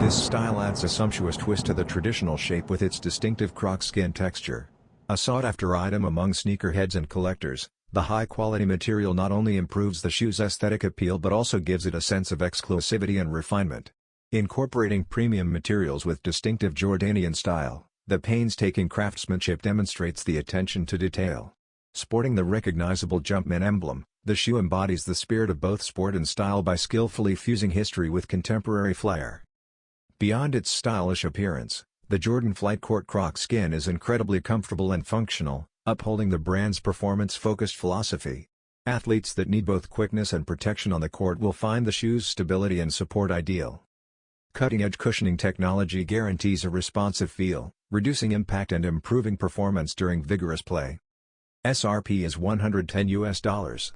This style adds a sumptuous twist to the traditional shape with its distinctive Croc skin texture. A sought-after item among sneakerheads and collectors, the high-quality material not only improves the shoe's aesthetic appeal but also gives it a sense of exclusivity and refinement. Incorporating premium materials with distinctive Jordanian style, the painstaking craftsmanship demonstrates the attention to detail. Sporting the recognizable Jumpman emblem, the shoe embodies the spirit of both sport and style by skillfully fusing history with contemporary flair. Beyond its stylish appearance, the Jordan Flight Court Croc skin is incredibly comfortable and functional, upholding the brand's performance-focused philosophy. Athletes that need both quickness and protection on the court will find the shoe's stability and support ideal. Cutting-edge cushioning technology guarantees a responsive feel, reducing impact and improving performance during vigorous play. SRP is $110.